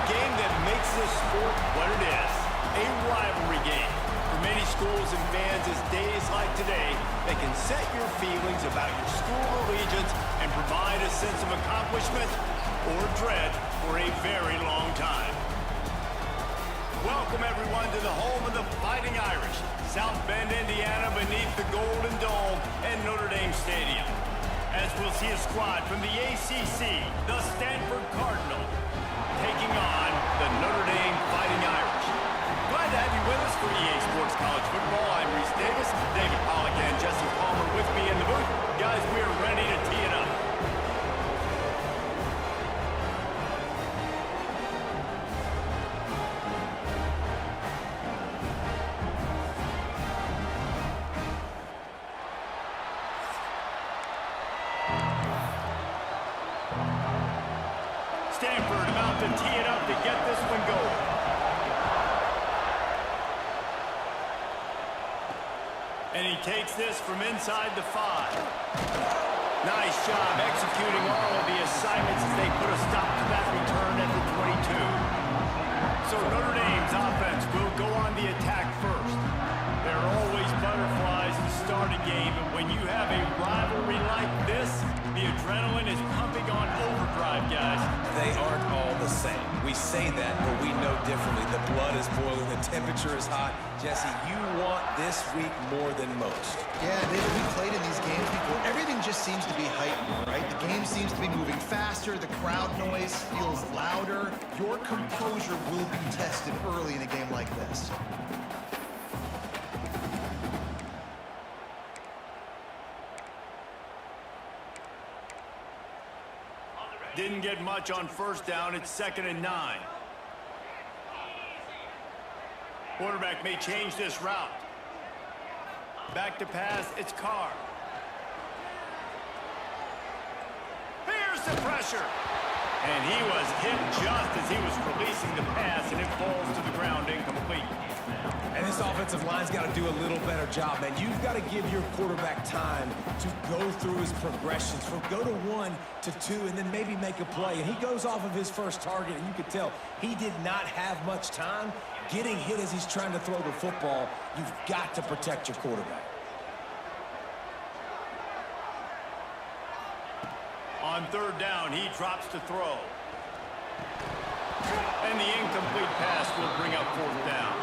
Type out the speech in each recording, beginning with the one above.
Game that makes this sport what it is, a rivalry game. For many schools and fans, it's days like today that can set your feelings about your school allegiance and provide a sense of accomplishment or dread for a very long time. Welcome everyone to the home of the Fighting Irish, South Bend, Indiana, beneath the Golden Dome and Notre Dame Stadium. As we'll see a squad from the ACC, the Stanford Cardinal, taking on the Notre Dame Fighting Irish. Glad to have you with us for EA Sports College Football. I'm Reese Davis, David Pollack and Jesse Palmer with me in the booth. Guys, we are ready to tee it up. Stanford about to tee it up to get this one going. And he takes this from inside the 5. Nice job executing all of the assignments as they put a stop to that return at the 22. So Notre Dame's offense will go on the attack first. There are always butterflies to start a game, and when you have a rivalry like this, the adrenaline is pumping on overdrive, guys. They aren't all the same. We say that, but we know differently. The blood is boiling. The temperature is hot. Jesse, you want this week more than most. Yeah, David, we played in these games before. Everything just seems to be heightened, right? The game seems to be moving faster. The crowd noise feels louder. Your composure will be tested early in a game like this. Didn't get much on first down. It's 2nd and 9. Quarterback may change this route. Back to pass, it's Carr. Here's the pressure. And he was hit just as he was releasing the pass, and it falls to the ground incomplete. And this offensive line's got to do a little better job, man. You've got to give your quarterback time to go through his progressions, from go to 1 to 2, and then maybe make a play. And he goes off of his first target, and you could tell he did not have much time getting hit as he's trying to throw the football. You've got to protect your quarterback. On 3rd down, he drops to throw. And the incomplete pass will bring up 4th down.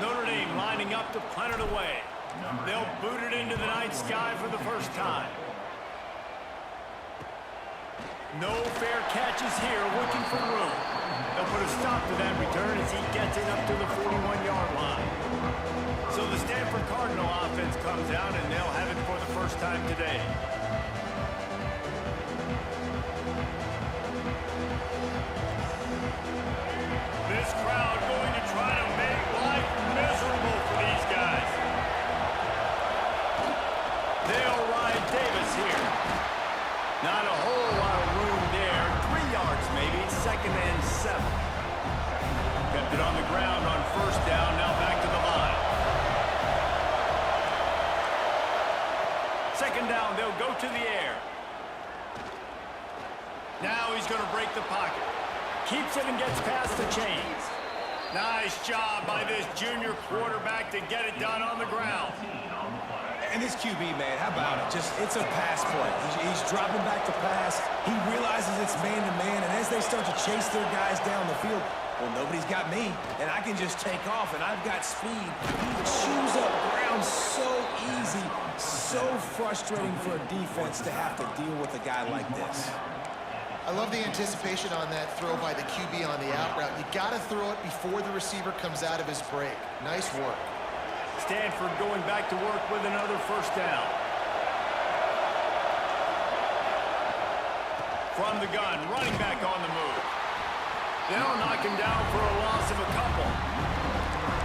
Notre Dame lining up to punt it away. They'll boot it into the night sky for the first time. No fair catches here, looking for room. They'll put a stop to that return as he gets it up to the 41-yard line. So the Stanford Cardinal offense comes out, and they'll have it for the first time today. This crowd going to try to make life miserable for these guys. They'll ride Davis here. Not a whole lot of room there. 3 yards maybe, 2nd and 7. Kept it on the ground on 1st down, now back to the line. 2nd down, they'll go to the air. Now he's going to break the pocket. Keeps it and gets past the chains. Nice job by this junior quarterback to get it done on the ground. And this QB, man, how about it? It's a pass play. He's dropping back to pass. He realizes it's man-to-man, and as they start to chase their guys down the field, well, nobody's got me, and I can just take off, and I've got speed. He chews up ground so easy, so frustrating for a defense to have to deal with a guy like this. I love the anticipation on that throw by the QB on the out route. You got to throw it before the receiver comes out of his break. Nice work. Stanford going back to work with another first down. From the gun, running back on the move. They'll knock him down for a loss of a couple.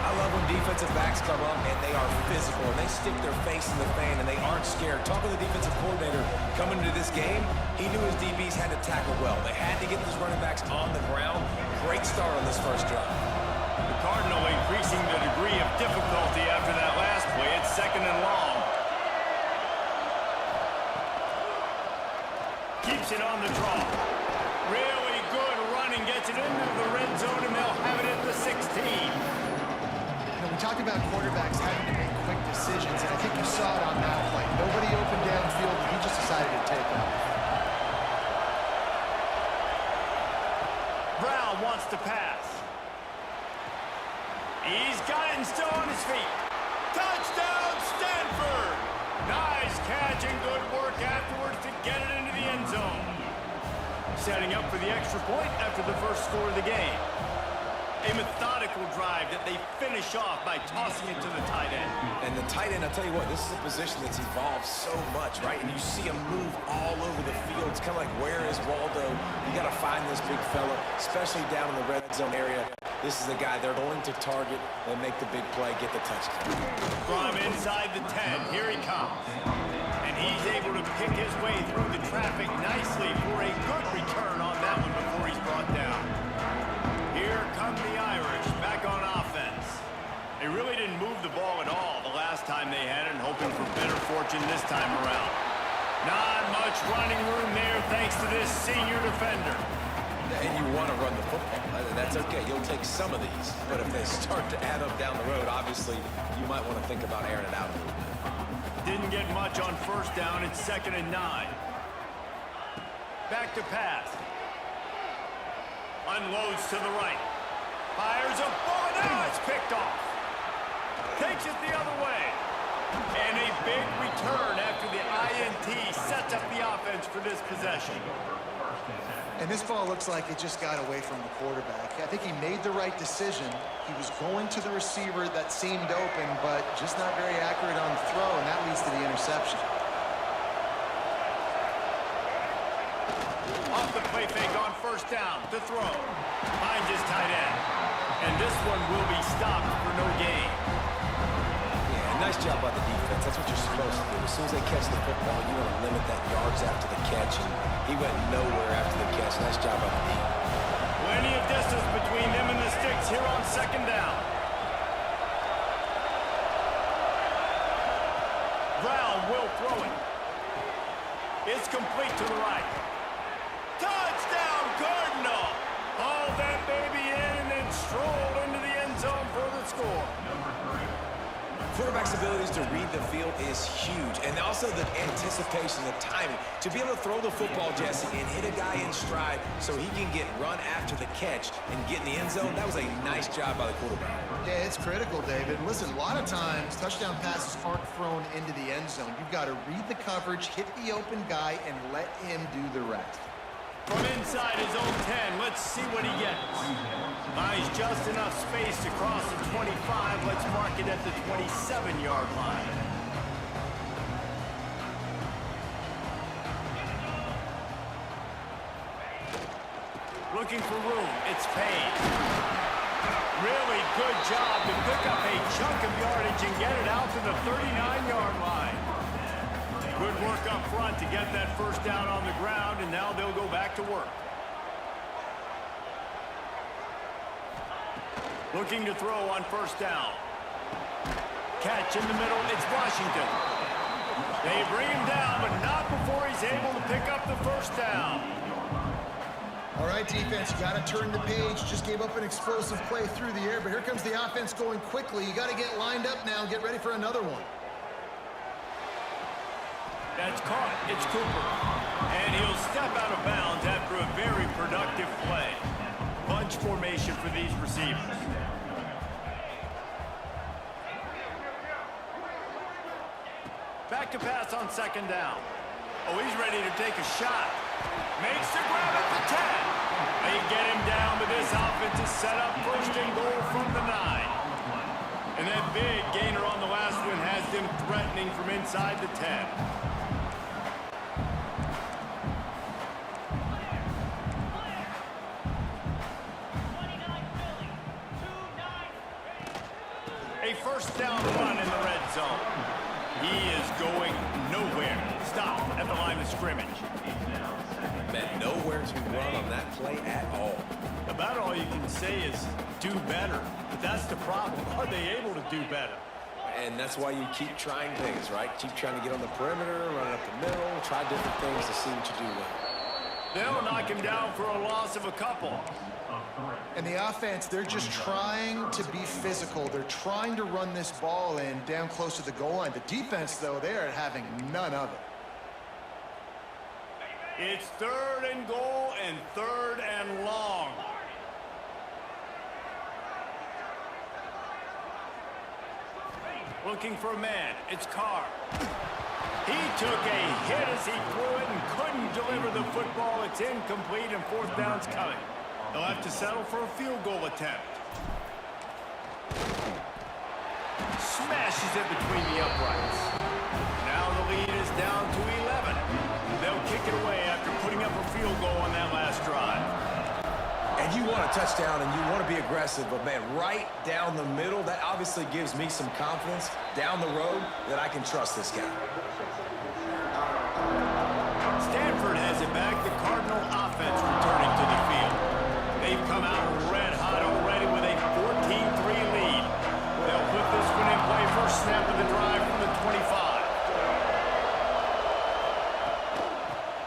I love when defensive backs come up and they are physical and they stick their face in the fan and they aren't scared. Talking to the defensive coordinator coming into this game, he knew his DBs had to tackle well. They had to get those running backs on the ground. Great start on this first drive. The Cardinal increasing the degree of difficulty after that last play. It's 2nd and long. Keeps it on the draw. Really good running. Gets it into the red zone, and they'll have it at the 16. We talked about quarterbacks having to make quick decisions, and I think you saw it on that play. Nobody open downfield, and he just decided to take off. Brown wants to pass. He's got it and still on his feet. Touchdown, Stanford! Nice catch and good work afterwards to get it into the end zone. Setting up for the extra point after the first score of the game. A methodical drive that they finish off by tossing it to the tight end. And the tight end, I'll tell you what, this is a position that's evolved so much, right? And you see him move all over the field. It's kind of like, where is Waldo? You got to find this big fella, especially down in the red zone area. This is the guy they're going to target and make the big play, get the touchdown. From inside the 10, here he comes. And he's able to pick his way through the traffic nicely for a good return on that one before he's brought down. Here come the Irish back on offense. They really didn't move the ball at all the last time they had it, and hoping for better fortune this time around. Not much running room there thanks to this senior defender. And you want to run the football. That's okay. You'll take some of these. But if they start to add up down the road, obviously, you might want to think about airing it out a little bit. Didn't get much on first down. It's 2nd and 9. Back to pass. Unloads to the right. Fires a bullet. Now it's picked off. Takes it the other way. And a big return after the INT sets up the offense for this possession. And this ball looks like it just got away from the quarterback. I think he made the right decision. He was going to the receiver that seemed open, but just not very accurate on the throw, and that leads to the interception. Off the play fake on first down. To throw. Finds his tight end. And this one will be stopped for no gain. Yeah, nice job by the defense. That's what you're supposed to do. As soon as they catch the football, you want to limit that yards after the catch, and he went nowhere after the catch. Nice job by the defense. Plenty of distance between them and the sticks here on 2nd down. Brown will throw it. It's complete to the right. Touchdown, Cardinal! Haul that baby in and then stroll into the end zone for the score. Quarterback's abilities to read the field is huge, and also the anticipation, the timing. To be able to throw the football, Jesse, and hit a guy in stride so he can get run after the catch and get in the end zone, that was a nice job by the quarterback. Yeah, it's critical, David. Listen, a lot of times, touchdown passes aren't thrown into the end zone. You've got to read the coverage, hit the open guy, and let him do the rest. From inside his own 10, let's see what he gets. Buys just enough space to cross the 25. Let's mark it at the 27-yard line. Looking for room. It's Payne. Really good job to pick up a chunk of yardage and get it out to the 39-yard line. Good work up front to get that first down on the ground, and now they'll go back to work. Looking to throw on first down. Catch in the middle, it's Washington. They bring him down, but not before he's able to pick up the first down. All right, defense, you got to turn the page. Just gave up an explosive play through the air, but here comes the offense going quickly. You got to get lined up now and get ready for another one. That's caught. It's Cooper. And he'll step out of bounds after a very productive play. Bunch formation for these receivers. Back to pass on second down. Oh, he's ready to take a shot. Makes the grab at the 10. They get him down, but this offense is set up first and goal from the 9. And that big gainer on the last one has them threatening from inside the 10. A first down run in the red zone. He is going nowhere. Stop at the line of scrimmage. Man, nowhere to run on that play at all. About all you can say is do better. But that's the problem. Are they able to do better? And that's why you keep trying things, right? Keep trying to get on the perimeter, run up the middle, try different things to see what you do well. They'll knock him down for a loss of a couple. And the offense, they're just trying to be physical. They're trying to run this ball in down close to the goal line. The defense, though, they're having none of it. It's third and goal and third and long. Looking for a man. It's Carr. He took a hit as he threw it and couldn't deliver the football. It's incomplete and fourth down's coming. They'll have to settle for a field goal attempt. Smashes it between the uprights. Now the lead is down to 11. They'll kick it away after putting up a field goal on that last drive. And you want a touchdown and you want to be aggressive, but man, right down the middle, that obviously gives me some confidence down the road that I can trust this guy. Stanford has it back. The Cardinal offense returning to the field. They've come out red hot already with a 14-3 lead. They'll put this one in play. First snap of the drive from the 25.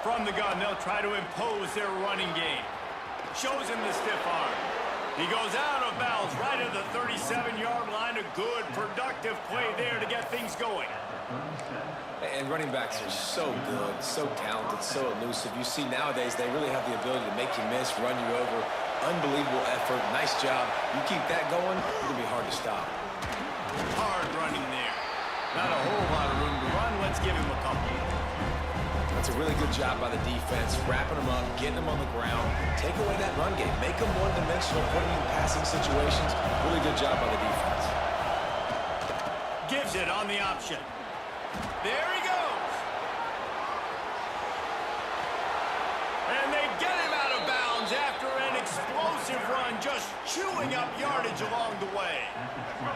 From the gun, they'll try to impose their running game. Shows him the stiff arm. He goes out of bounds right at the 37-yard line. A good, productive play there to get things going. And running backs are so good, so talented, so elusive. You see nowadays they really have the ability to make you miss, run you over. Unbelievable effort. Nice job. You keep that going, it's going to be hard to stop. Hard running there. Not a whole lot of room to run. Let's give him a couple. That's a really good job by the defense, wrapping them up, getting them on the ground. Take away that run game. Make them one-dimensional, putting them in passing situations. Really good job by the defense. Gives it on the option. There he goes. And they get him out of bounds after an explosive run, just chewing up yardage along the way.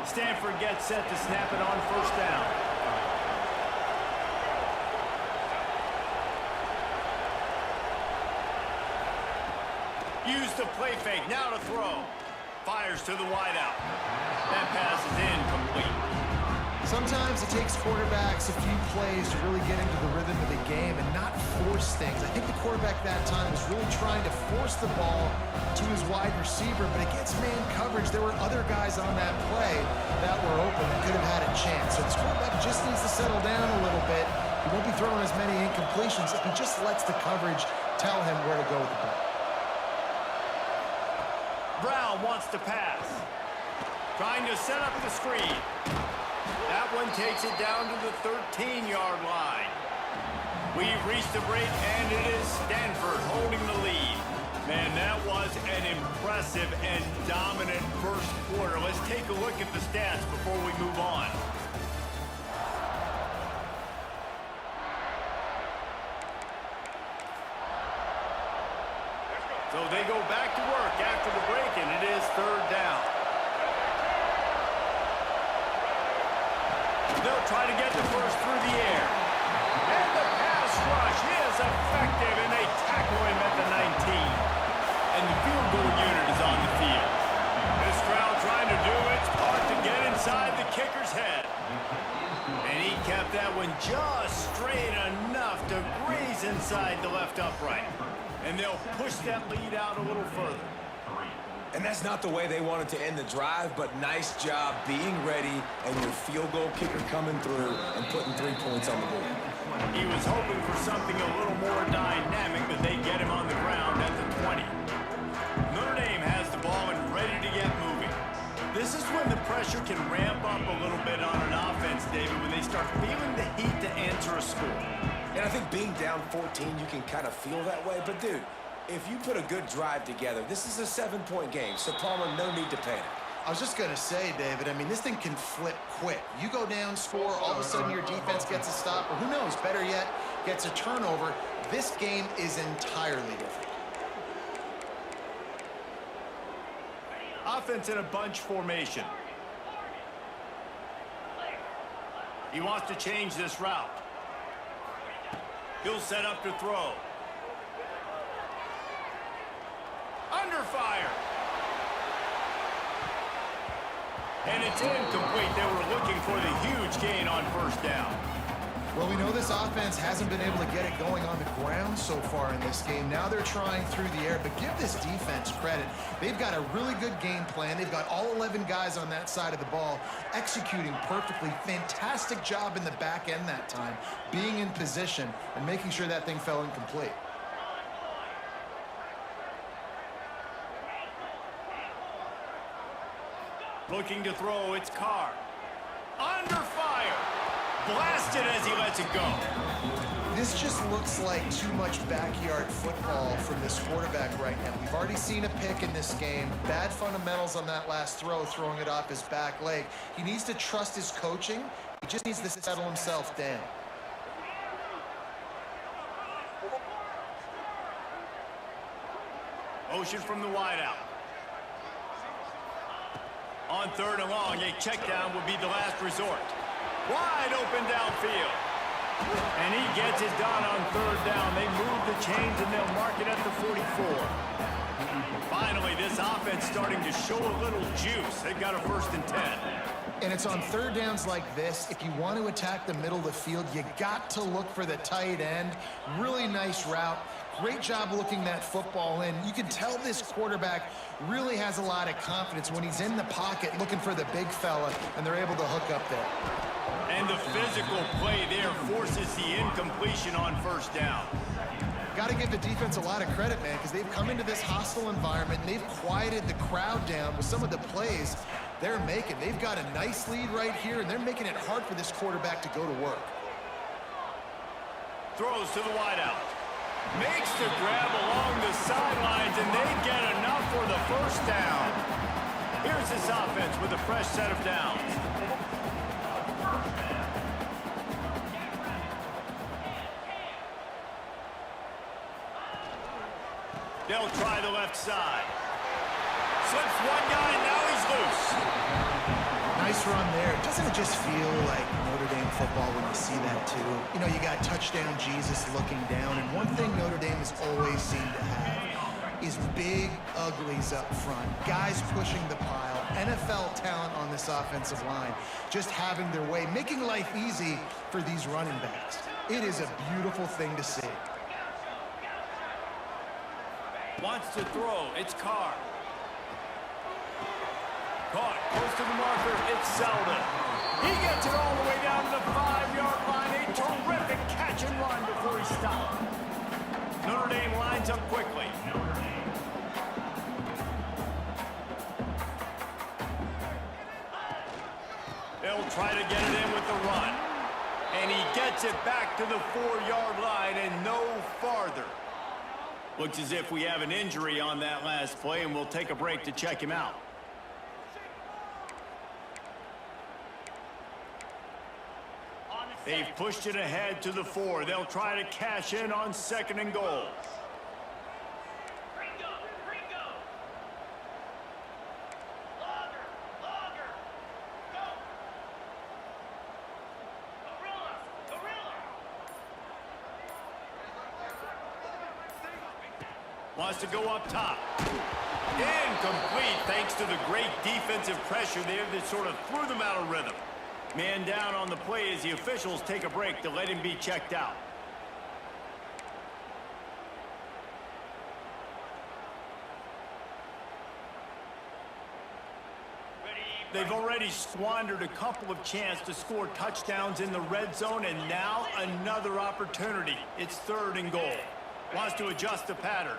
Stanford gets set to snap it on first down. Use the play fake, now to throw. Fires to the wideout. That pass is incomplete. Sometimes it takes quarterbacks a few plays to really get into the rhythm of the game and not force things. I think the quarterback that time was really trying to force the ball to his wide receiver, but against man coverage, there were other guys on that play that were open and could have had a chance. So this quarterback just needs to settle down a little bit. He won't be throwing as many incompletions if he just lets the coverage tell him where to go with the ball. Brown wants to pass. Trying to set up the screen. That one takes it down to the 13-yard line. We've reached the break, and it is Stanford holding the lead. Man, that was an impressive and dominant first quarter. Let's take a look at the stats before we move on. So they go back to work after the break, and it is third down. They'll try to get the first through the air. And the pass rush is effective, and they tackle him at the 19. And the field goal unit is on the field. This crowd trying to do its part to get inside the kicker's head. And he kept that one just straight enough to graze inside the left upright. And they'll push that lead out a little further. And that's not the way they wanted to end the drive, but nice job being ready and your field goal kicker coming through and putting 3 points on the board. He was hoping for something a little more dynamic, but they get him on the ground at the 20. Notre Dame has the ball and ready to get moving. This is when the pressure can ramp up a little bit on an offense, David, when they start feeling the heat to answer a score. And I think being down 14, you can kind of feel that way. But, dude, if you put a good drive together, this is a 7-point game. So, Palmer, no need to panic. I was just going to say, David, I mean, this thing can flip quick. You go down, score, all of a sudden your defense gets a stop, or who knows, better yet, gets a turnover. This game is entirely different. Offense in a bunch formation. He wants to change this route. He'll set up to throw. Under fire. And it's incomplete. They were looking for the huge gain on first down. Well, we know this offense hasn't been able to get it going on the ground so far in this game. Now they're trying through the air, but give this defense credit. They've got a really good game plan. They've got all 11 guys on that side of the ball executing perfectly. Fantastic job in the back end that time, being in position and making sure that thing fell incomplete. Looking to throw, it's Carr. Under fire. Blasted as he lets it go. This just looks like too much backyard football from this quarterback right now. We've already seen a pick in this game. Bad fundamentals on that last throw, throwing it off his back leg. He needs to trust his coaching. He just needs to settle himself down. Motion from the wideout. On third and long, a check down would be the last resort. Wide open downfield. And he gets it done on third down. They move the chains and they'll mark it at the 44. Finally, this offense starting to show a little juice. They've got a 1st and 10. And it's on third downs like this. If you want to attack the middle of the field, you got to look for the tight end. Really nice route. Great job looking that football in. You can tell this quarterback really has a lot of confidence when he's in the pocket looking for the big fella, and they're able to hook up there. And the physical play there forces the incompletion on first down. Got to give the defense a lot of credit, man, because they've come into this hostile environment, and they've quieted the crowd down with some of the plays they're making. They've got a nice lead right here, and they're making it hard for this quarterback to go to work. Throws to the wideout. Makes the grab along the sidelines, and they get enough for the first down. Here's this offense with a fresh set of downs. They'll try the left side. Slips one guy, and now he's loose. Nice run there. Doesn't it just feel like Notre Dame football when you see that too? You know, you got touchdown Jesus looking down, and one thing Notre Dame has always seemed to have is big uglies up front, guys pushing the pile, NFL talent on this offensive line, just having their way, making life easy for these running backs. It is a beautiful thing to see. Wants to throw, it's Carr. Caught, close to the marker, it's Selden. He gets it all the way down to the 5-yard line. A terrific catch and run before he stopped. Notre Dame lines up quickly. They'll try to get it in with the run. And he gets it back to the 4-yard line and no farther. Looks as if we have an injury on that last play, and we'll take a break to check him out. They've pushed it ahead to the 4. They'll try to cash in on 2nd and goal. Wants to go up top. Incomplete thanks to the great defensive pressure there that sort of threw them out of rhythm. Man down on the play as the officials take a break to let him be checked out. They've already squandered a couple of chances to score touchdowns in the red zone, and now another opportunity. It's 3rd and goal. Wants to adjust the pattern.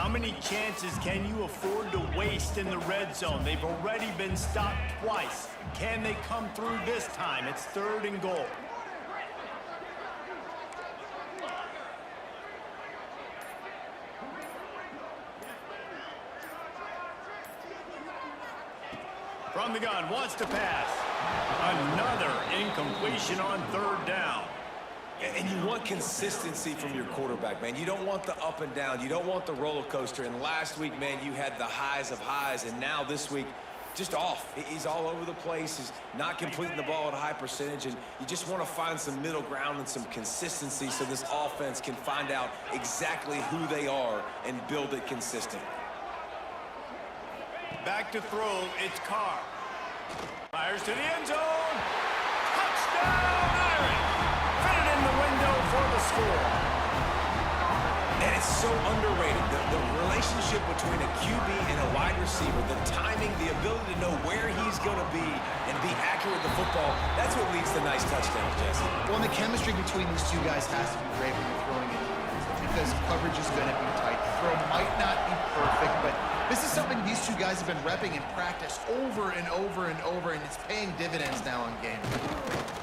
How many chances can you afford to waste in the red zone? They've already been stopped twice. Can they come through this time? It's 3rd and goal. From the gun, wants to pass. Another incompletion on 3rd down. And you want consistency from your quarterback, man. You don't want the up and down. You don't want the roller coaster. And last week, man, you had the highs of highs. And now this week, just off. He's all over the place. He's not completing the ball at a high percentage. And you just want to find some middle ground and some consistency so this offense can find out exactly who they are and build it consistent. Back to throw, it's Carr. Fires to the end zone. Touchdown, Irish! Fit it in the window for the score. And it's so underrated. The relationship between a QB and a wide receiver, the timing, the ability to know where he's going to be and be accurate with the football, that's what leads to nice touchdowns, Jesse. Well, and the chemistry between these two guys has to be great when you're throwing it because coverage is going to be tight. The throw might not be perfect, but this is something these two guys have been repping in practice over and over and over, and it's paying dividends now in game.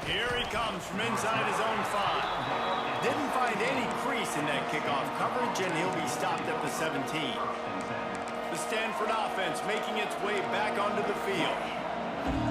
Here he comes from inside his own 5. Didn't find any crease in that kickoff coverage, and he'll be stopped at the 17. The Stanford offense making its way back onto the field.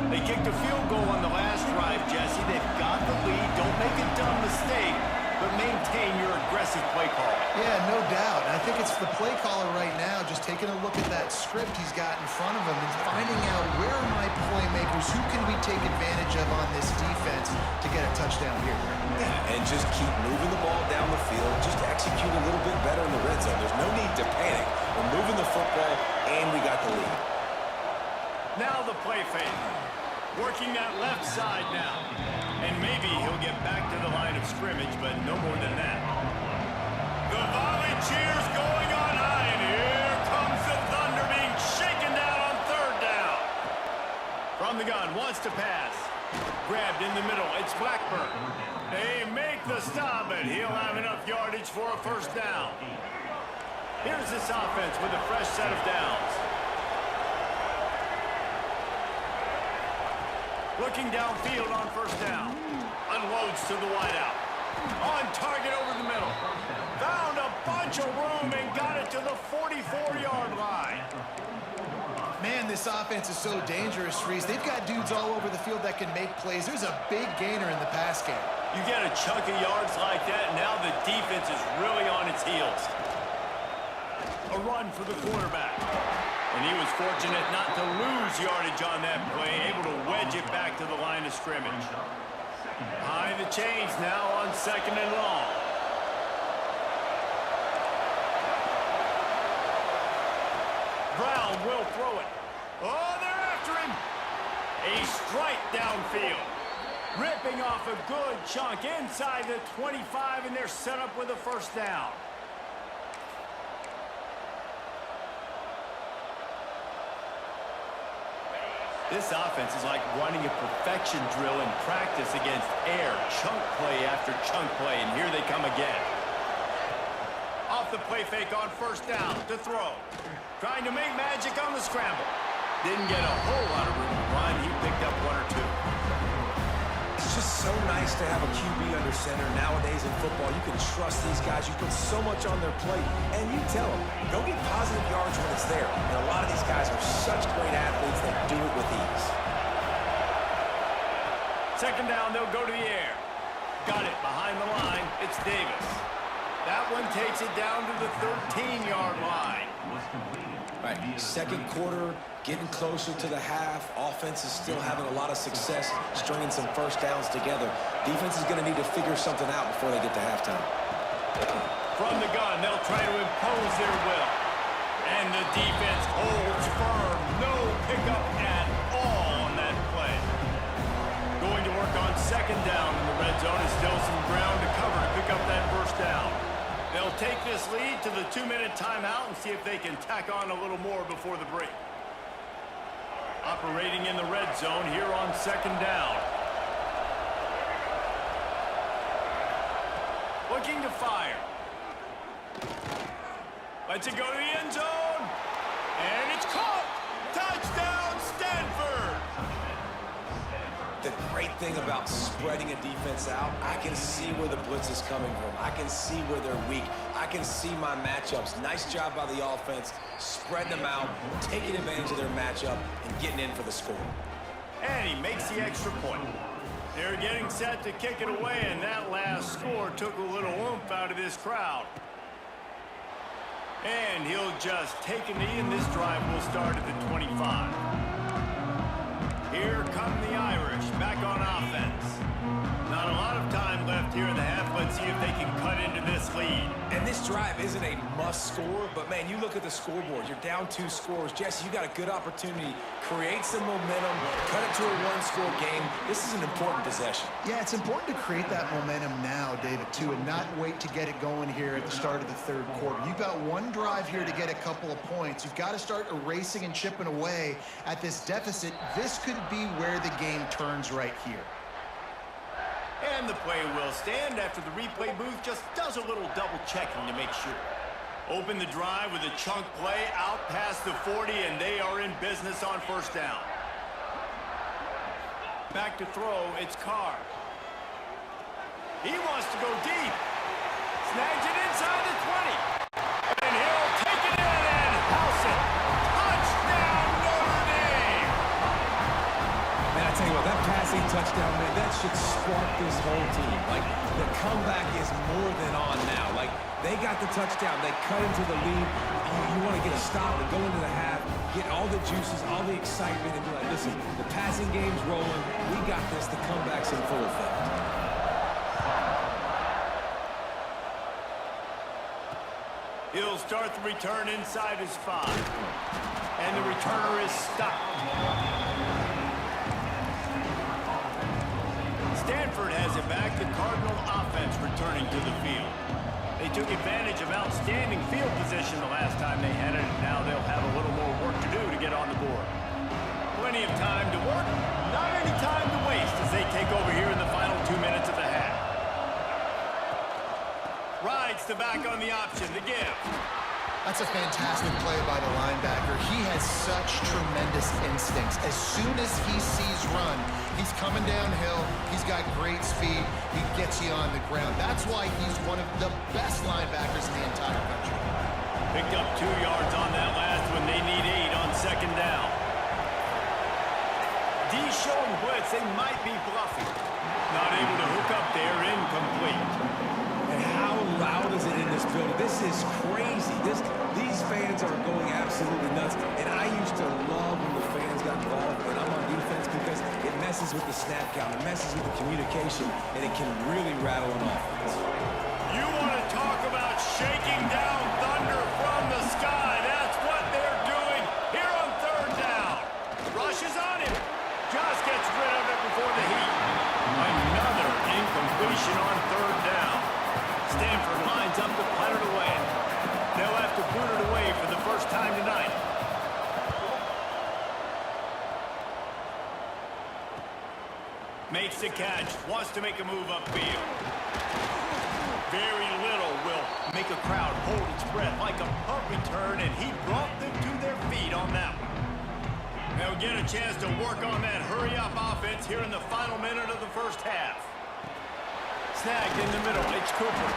They kicked a field goal on the last drive, Jesse. They've got the lead. Don't make a dumb mistake, but maintain your aggressive play call. Yeah, no doubt. And I think it's the play caller right now just taking a look at that script he's got in front of him and finding out where are my playmakers, who can we take advantage of on this defense to get a touchdown here. Yeah, and just keep moving the ball down the field. Just execute a little bit better in the red zone. There's no need to panic. We're moving the football, and we got the lead. Now the play fake. Working that left side now. And maybe he'll get back to the line of scrimmage, but no more than that. The volley cheers going on high, and here comes the Thunder being shaken down on 3rd down. From the gun, wants to pass. Grabbed in the middle, it's Blackburn. They make the stop, and he'll have enough yardage for a 1st down. Here's this offense with a fresh set of downs. Looking downfield on 1st down. Unloads to the wideout. On target over the middle. Found a bunch of room and got it to the 44-yard line. Man, this offense is so dangerous, Reese. They've got dudes all over the field that can make plays. There's a big gainer in the pass game. You get a chunk of yards like that, and now the defense is really on its heels. A run for the quarterback. And he was fortunate not to lose yardage on that play, able to wedge it back to the line of scrimmage. High the chains now on 2nd and long. Brown will throw it. Oh, they're after him. A strike downfield. Ripping off a good chunk inside the 25, and they're set up with a 1st down. This offense is like running a perfection drill in practice against air. Chunk play after chunk play, and here they come again. Off the play fake on 1st down to throw. Trying to make magic on the scramble. Didn't get a whole lot of room to run. He picked up 1 or 2. It's just so nice to have a QB under center. Nowadays in football, you can trust these guys. You put so much on their plate, and you tell them, go get positive yards when it's there. And a lot of these guys are such great athletes that do it with ease. 2nd down, they'll go to the air. Got it behind the line. It's Davis. That one takes it down to the 13-yard line. All right, 2nd quarter, getting closer to the half. Offense is still having a lot of success stringing some 1st downs together. Defense is going to need to figure something out before they get to halftime. From the gun, they'll try to impose their will. And the defense holds firm. No pickup at all on that play. Going to work on 2nd down in the red zone. Is still some ground to cover to pick up that 1st down. They'll take this lead to the 2-minute timeout and see if they can tack on a little more before the break. Operating in the red zone here on 2nd down. Looking to fire. Lets it go to the end zone. And it's caught. Touchdown, Stanford. The great thing about spreading a defense out, I can see where the blitz is coming from. I can see where they're weak. I can see my matchups. Nice job by the offense, spreading them out, taking advantage of their matchup, and getting in for the score. And he makes the extra point. They're getting set to kick it away, and that last score took a little oomph out of this crowd. And he'll just take a knee, and this drive will start at the 25. Here come the Irish, back on offense. Not a lot of time left here in the half. Let's see if they can cut into this lead. And this drive isn't a must score, but man, you look at the scoreboard. You're down 2 scores. Jesse, you got a good opportunity. Create some momentum. Cut it to a 1-score game. This is an important possession. Yeah, it's important to create that momentum now, David, too, and not wait to get it going here at the start of the third quarter. You've got one drive here to get a couple of points. You've got to start erasing and chipping away at this deficit. This could be where the game turns right here. And the play will stand after the replay booth just does a little double checking to make sure. Open the drive with a chunk play out past the 40, and they are in business on first down. Back to throw, it's Carr. He wants to go deep. Snags it inside the 20. And he'll take it in and house it. Touchdown, Notre Dame! Man, I tell you what, that passing touchdown, man, that should spark this whole team. Like, the comeback is more than on now. Like, they got the touchdown. They cut into the lead. You want to get a stop and go into the half, get all the juices, all the excitement, and be like, listen, the passing game's rolling. We got this. The comeback's in full effect. He'll start the return inside his 5. And the returner is stopped. Stanford has it back. The Cardinal offense returning to the field. They took advantage of outstanding field position the last time they had it, and now they'll have a little more work to do to get on the board. Plenty of time to work, not any time to waste as they take over here in the final 2 minutes of the half. Rides the back on the option, the give. That's a fantastic play by the linebacker. He has such tremendous instincts. As soon as he sees run, he's coming downhill. He's got great speed. He gets you on the ground. That's why he's one of the best linebackers in the entire country. Picked up 2 yards on that last one. They need 8 on second down. D showing blitz. They might be bluffing. Not able to hook up there. Incomplete. And how loud is it in this building? This is crazy. These fans are going absolutely nuts. And I used to love when the fans got involved when I'm on defense because it messes with the snap count. It messes with the communication, and it can really rattle an offense. You want to talk about shaking down thunder from the sky. That's what they're doing here on third down. Rushes on him. Just gets rid of it before the heat. Another incompletion on third down. Stanford lines up to punt it away. They'll have to boot it away for the first time tonight. Makes the catch. Wants to make a move upfield. Very little will make a crowd hold its breath like a punt return, and he brought them to their feet on that one. They'll get a chance to work on that hurry-up offense here in the final minute of the first half. Snagged in the middle. It's Cooper.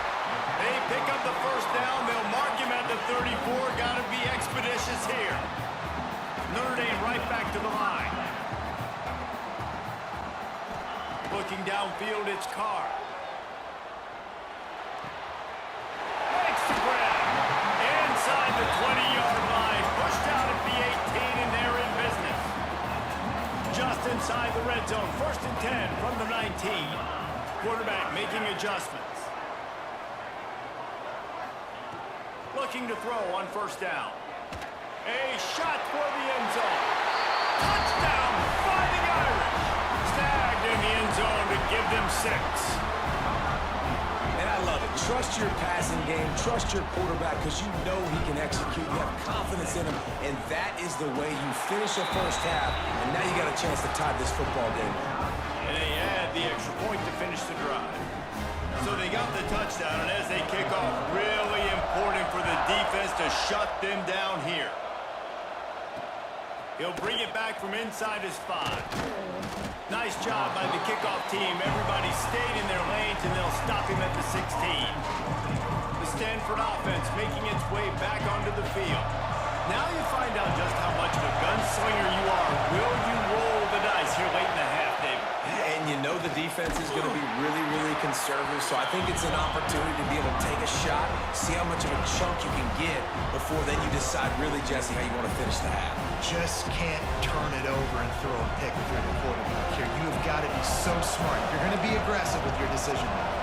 They pick up the first down. They'll mark him at the 34. Got to be expeditious here. Notre Dame right back to the line. Looking downfield, it's Carr. Makes the grab. Inside the 20-yard line. Pushed out at the 18, and they're in business. Just inside the red zone. First and 10 from the 19. Quarterback making adjustments. Looking to throw on first down. A shot for the end zone. Touchdown, Fighting Irish. Snagged in the end zone to give them 6. And I love it. Trust your passing game. Trust your quarterback because you know he can execute. You have confidence in him, and that is the way you finish a first half, and now you got a chance to tie this football game. And they add the extra point to finish the drive. So they got the touchdown, and as they kick off, really important for the defense defense to shut them down here. He'll bring it back from inside his 5. Nice job by the kickoff team. Everybody stayed in their lanes, and they'll stop him at the 16. The Stanford offense making its way back onto the field. Now you find out just how much of a gunslinger you are. Will you roll the dice here late in the half, David? And you know the defense is going to be really, really conservative, so I think it's an opportunity to be able to take a shot, see how much of a chunk you can get before then you decide really, Jesse, how you want to finish the half. Just can't turn it over and throw a pick if you're the quarterback here. You have got to be so smart. You're going to be aggressive with your decision making.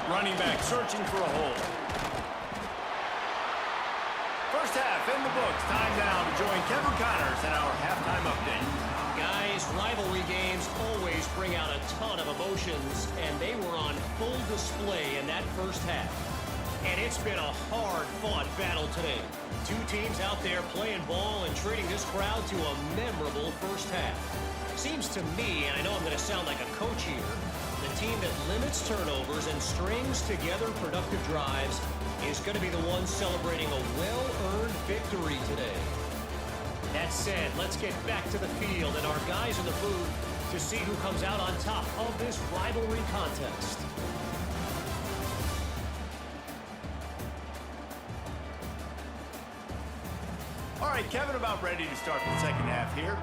Running back searching for a hole. First half in the books. Time now to join Kevin Connors in our halftime update. Guys, rivalry games always bring out a ton of emotions, and they were on full display in that first half. And it's been a hard-fought battle today. Two teams out there playing ball and treating this crowd to a memorable first half. Seems to me, and I know I'm going to sound like a coach here, the team that limits turnovers and strings together productive drives is going to be the one celebrating a well-earned victory today. That said, let's get back to the field and our guys in the booth to see who comes out on top of this rivalry contest. All right, Kevin, about ready to start the second half here.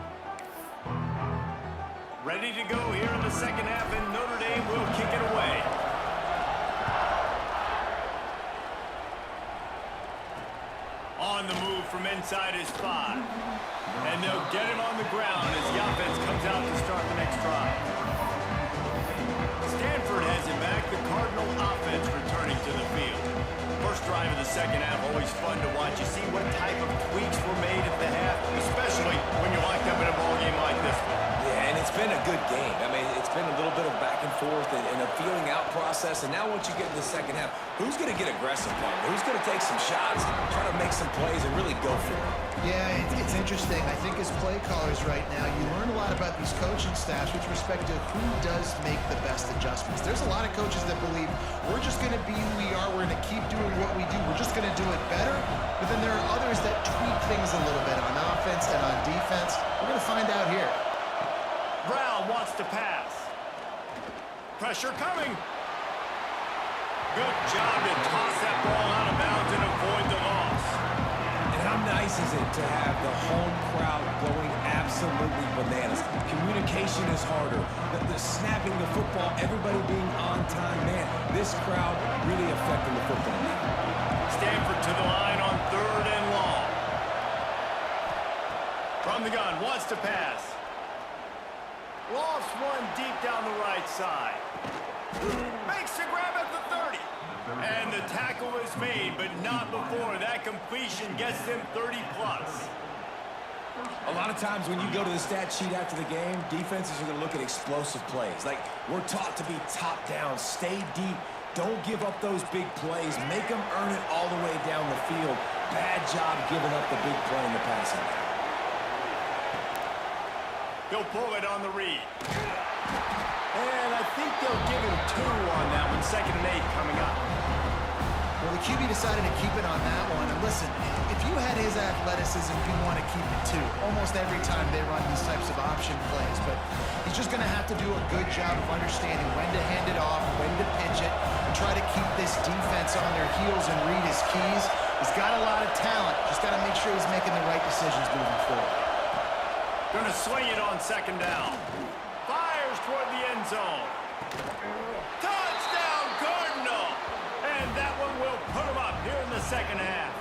Ready to go here in the second half, and Notre Dame will kick it away. On the move from inside his 5. And they'll get him on the ground as the offense comes out to start the next drive. Stanford has it back. The Cardinal offense returning to the field. First drive of the second half, always fun to watch. You see what type of tweaks were made at the half, especially when you're locked up in a ball game like this one. Yeah, and it's been a good game. I mean, it's been a little bit of back and forth and a feeling out process. And now once you get in the second half, who's going to get aggressive, Paul? Who's going to take some shots, try to make some plays, and really go for it? Yeah, it's interesting. I think as play callers right now, you learn a lot about these coaching staffs with respect to who does make the best adjustments. There's a lot of coaches that believe we're just going to be who we are. We're going to keep doing what we do. We're just going to do it better. But then there are others that tweak things a little bit on offense and on defense. We're going to find out here. Brown wants to pass. Pressure coming. Good job to toss that ball out of bounds and avoid the loss. And how nice is it to have the home crowd going absolutely bananas? Communication is harder. The snapping the football, everybody being on time. Man, this crowd really affecting the football game. Stanford to the line on 3rd and long. From the gun, wants to pass. Lofts one deep down the right side. Makes the grab at the 30. And the tackle is made, but not before. That completion gets them 30+. A lot of times when you go to the stat sheet after the game, defenses are going to look at explosive plays. Like, we're taught to be top down, stay deep, don't give up those big plays, make them earn it all the way down the field. Bad job giving up the big play in the passing. He'll pull it on the read. And I think they'll give him 2 on that one. 2nd and 8 coming up. Well, the QB decided to keep it on that one. And listen, if you had his athleticism, you'd want to keep it 2. Almost every time they run these types of option plays. But he's just going to have to do a good job of understanding when to hand it off, when to pitch it, and try to keep this defense on their heels and read his keys. He's got a lot of talent. Just got to make sure he's making the right decisions moving forward. Going to swing it on 2nd down. Fires toward the end zone. Touchdown, Cardinal! And that one will put him up here in the second half.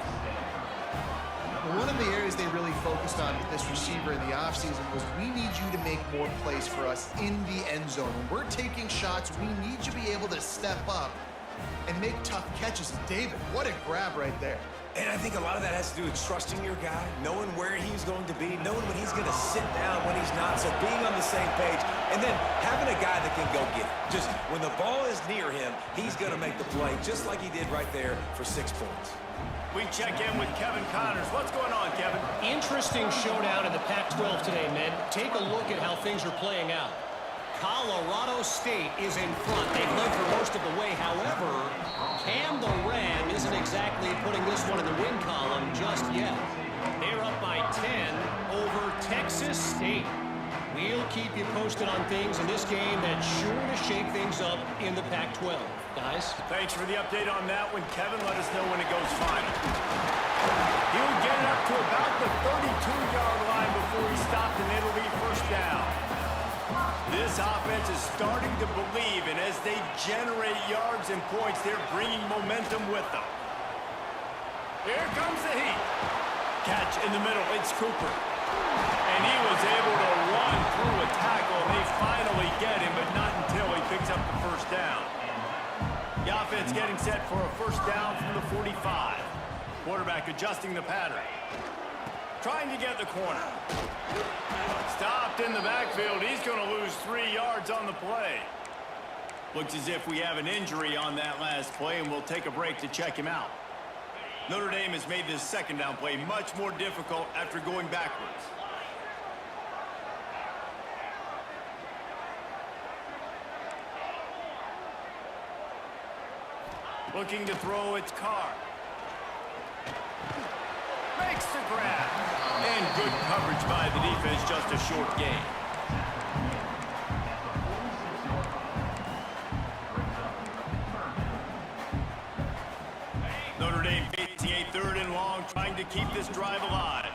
One of the areas they really focused on with this receiver in the offseason was we need you to make more plays for us in the end zone. When we're taking shots, we need you to be able to step up and make tough catches. And David, what a grab right there. And I think a lot of that has to do with trusting your guy, knowing where he's going to be, knowing when he's going to sit down, when he's not. So being on the same page, and then having a guy that can go get it. Just when the ball is near him, he's going to make the play, just like he did right there for 6 points. We check in with Kevin Connors. What's going on, Kevin? Interesting showdown in the Pac-12 today, men. Take a look at how things are playing out. Colorado State is in front. They've led for most of the way. However, Cam the Ram isn't exactly putting this one in the win column just yet. They're up by 10 over Texas State. We'll keep you posted on things in this game that's sure to shake things up in the Pac-12. Guys? Thanks for the update on that one, Kevin. Let us know when it goes final. He'll get it up to about the 32-yard line before he stopped, and it'll be first down. This offense is starting to believe, and as they generate yards and points, they're bringing momentum with them. Here comes the heat. Catch in the middle. It's Cooper. And he was able to run through a tackle. They finally get him, but not until he picks up the first down. The offense getting set for a first down from the 45. Quarterback adjusting the pattern. Trying to get the corner. Stopped in the backfield. He's going to lose 3 yards on the play. Looks as if we have an injury on that last play, and we'll take a break to check him out. Notre Dame has made this second down play much more difficult after going backwards. Looking to throw, it's Carr. Makes the grab. And good coverage by the defense, just a short gain. Notre Dame facing a 3rd and long, trying to keep this drive alive.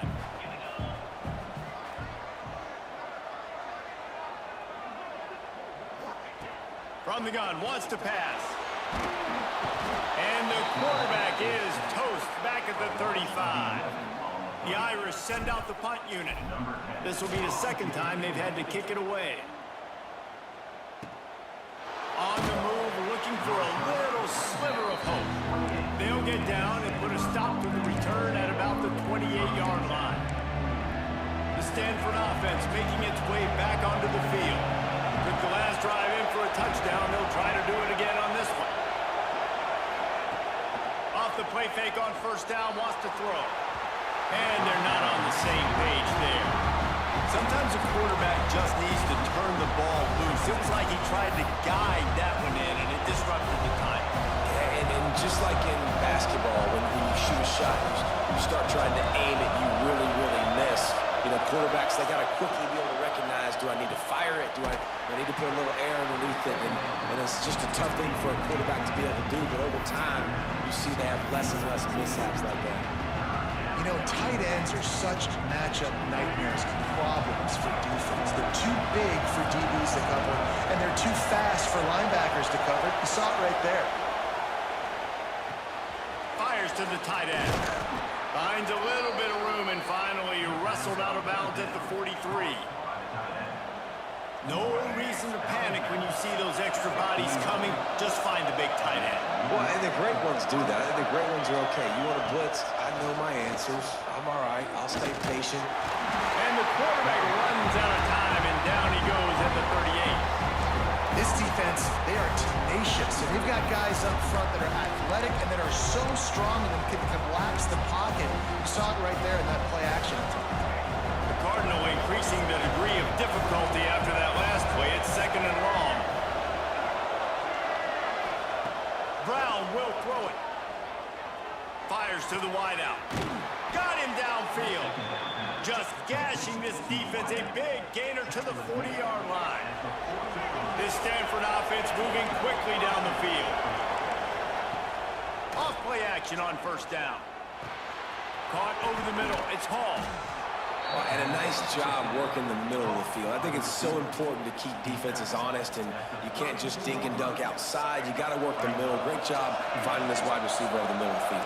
From the gun, wants to pass. And the quarterback is toast back at the 35. The Irish send out the punt unit. This will be the second time they've had to kick it away. On the move, looking for a little sliver of hope. They'll get down and put a stop to the return at about the 28-yard line. The Stanford offense making its way back onto the field. Took the last drive in for a touchdown. They'll try to do it again on this one. Off the play fake on first down, wants to throw. And they're not on the same page there. Sometimes a quarterback just needs to turn the ball loose. It was like he tried to guide that one in, and it disrupted the time. Yeah, and just like in basketball, when you shoot a shot, you start trying to aim it, you really, really miss. You know, quarterbacks, they got to quickly be able to recognize, do I need to fire it? Do I need to put a little air underneath it? And it's just a tough thing for a quarterback to be able to do, but over time, you see they have less and less mishaps like that. You know, tight ends are such matchup nightmares and problems for defense. They're too big for DBs to cover, and they're too fast for linebackers to cover. You saw it right there. Fires to the tight end. Finds a little bit of room and finally wrestled out of bounds at the 43. No reason to panic when you see those extra bodies coming. Just find the big tight end. Well, and the great ones do that. And the great ones are okay. You want to blitz? I know my answers. I'm all right. I'll stay patient. And the quarterback runs out of time, and down he goes at the 38. This defense, they are tenacious. And they've got guys up front that are athletic and that are so strong and can collapse the pocket. You saw it right there in that play action. The Cardinal increasing the degree of difficulty after that last play. It's 2nd and long. Brown will throw it. Fires to the wideout. Got him downfield. Just gashing this defense. A big gainer to the 40-yard line. This Stanford offense moving quickly down the field. Off play action on first down. Caught over the middle. It's Hall. And a nice job working the middle of the field. I think it's so important to keep defenses honest, and you can't just dink and dunk outside. You got to work the middle. Great job finding this wide receiver over the middle of the field.